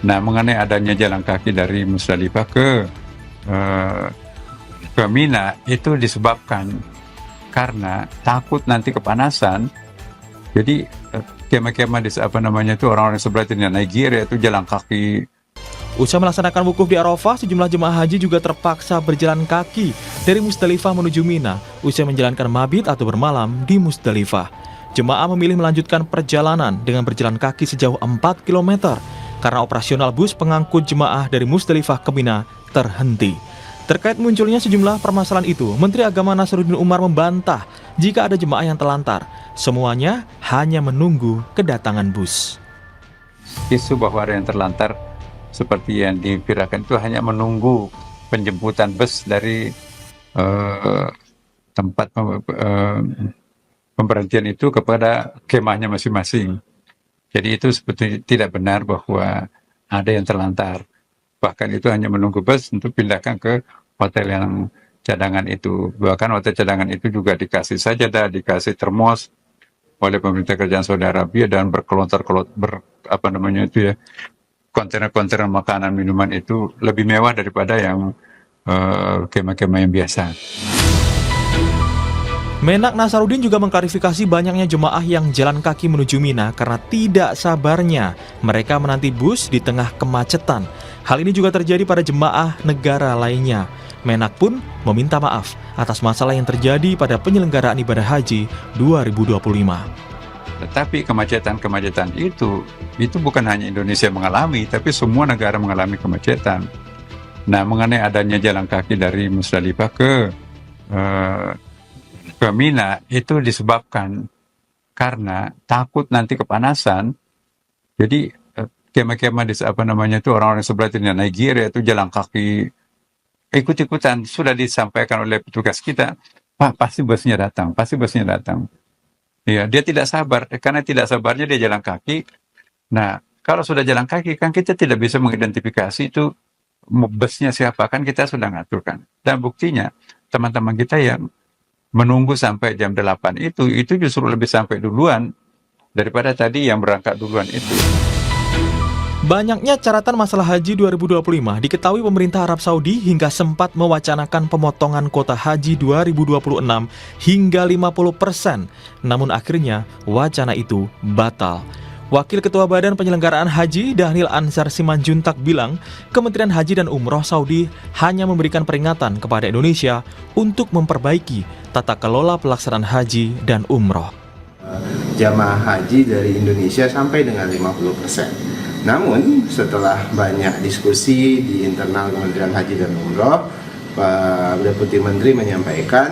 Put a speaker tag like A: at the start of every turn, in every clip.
A: Nah, mengenai adanya jalan kaki dari Musdalifah ke Mina itu disebabkan karena takut nanti kepanasan. Jadi kemah-kemah di orang-orang sebelah itu Nigeria itu jalan kaki.
B: Usai melaksanakan wukuf di Arafah, sejumlah jemaah haji juga terpaksa berjalan kaki dari Musdalifah menuju Mina usai menjalankan mabit atau bermalam di Musdalifah. Jemaah memilih melanjutkan perjalanan dengan berjalan kaki sejauh 4 km karena operasional bus pengangkut jemaah dari Musdalifah ke Mina terhenti. Terkait munculnya sejumlah permasalahan itu, Menteri Agama Nasaruddin Umar membantah jika ada jemaah yang terlantar. Semuanya hanya menunggu kedatangan bus.
A: Isu bahwa ada yang terlantar seperti yang dipirakan itu hanya menunggu penjemputan bus dari tempat pemberhentian itu kepada kemahnya masing-masing. Jadi itu sebetulnya tidak benar bahwa ada yang terlantar. Bahkan itu hanya menunggu bus untuk pindahkan ke hotel yang cadangan itu. Bahkan hotel cadangan itu juga dikasih sajadah, dikasih termos oleh pemerintah kerajaan Saudi Arabia dan kontainer-kontainer makanan minuman itu lebih mewah daripada yang kemah-kemah yang biasa.
B: Menak Nasaruddin juga mengklarifikasi banyaknya jemaah yang jalan kaki menuju Mina karena tidak sabarnya mereka menanti bus di tengah kemacetan. Hal ini juga terjadi pada jemaah negara lainnya. Menak pun meminta maaf atas masalah yang terjadi pada penyelenggaraan ibadah haji 2025.
A: Tetapi kemacetan itu bukan hanya Indonesia mengalami, tapi semua negara mengalami kemacetan. Nah, mengenai adanya jalan kaki dari Musdalifah ke Mina itu disebabkan karena takut nanti kepanasan. Jadi kemah-kemah di orang-orang sebelah itu Nigeria itu jalan kaki ikut-ikutan. Sudah disampaikan oleh petugas kita, Pak, pasti busnya datang. Ya, dia tidak sabar, karena tidak sabarnya dia jalan kaki. Nah, kalau sudah jalan kaki kan kita tidak bisa mengidentifikasi itu busnya siapa, kan kita sudah ngaturkan. Dan buktinya teman-teman kita yang menunggu sampai jam 8 itu justru lebih sampai duluan daripada tadi yang berangkat duluan itu.
B: Banyaknya caratan masalah haji 2025 diketahui pemerintah Arab Saudi hingga sempat mewacanakan pemotongan kuota haji 2026 hingga 50%. Namun akhirnya wacana itu batal. Wakil Ketua Badan Penyelenggaraan Haji Dhanil Ansar Simanjuntak bilang, Kementerian Haji dan Umroh Saudi hanya memberikan peringatan kepada Indonesia untuk memperbaiki tata kelola pelaksanaan haji dan umroh.
C: Jamaah haji dari Indonesia sampai dengan 50%. Namun setelah banyak diskusi di internal Kementerian Haji dan Umroh, Pak Deputi Menteri menyampaikan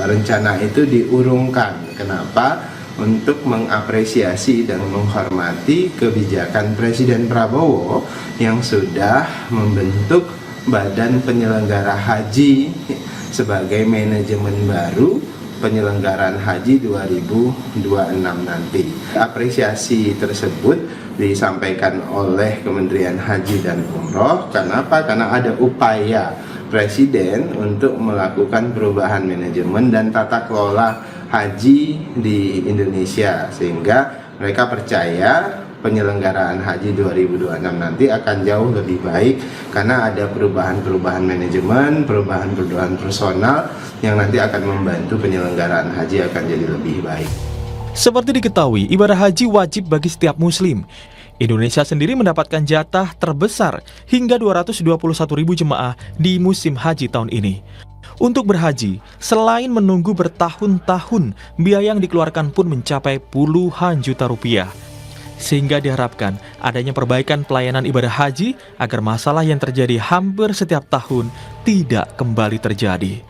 C: rencana itu diurungkan. Kenapa? Untuk mengapresiasi dan menghormati kebijakan Presiden Prabowo yang sudah membentuk Badan Penyelenggara Haji sebagai manajemen baru penyelenggaraan haji 2026 nanti. Apresiasi tersebut disampaikan oleh Kementerian Haji dan Umroh. Kenapa? Karena ada upaya Presiden untuk melakukan perubahan manajemen dan tata kelola haji di Indonesia, sehingga mereka percaya penyelenggaraan haji 2026 nanti akan jauh lebih baik karena ada perubahan-perubahan manajemen, perubahan-perubahan personal yang nanti akan membantu penyelenggaraan haji akan jadi lebih baik.
B: Seperti diketahui, ibadah haji wajib bagi setiap muslim. Indonesia sendiri mendapatkan jatah terbesar hingga 221.000 jemaah di musim haji tahun ini. Untuk berhaji, selain menunggu bertahun-tahun, biaya yang dikeluarkan pun mencapai puluhan juta rupiah. Sehingga diharapkan adanya perbaikan pelayanan ibadah haji agar masalah yang terjadi hampir setiap tahun tidak kembali terjadi.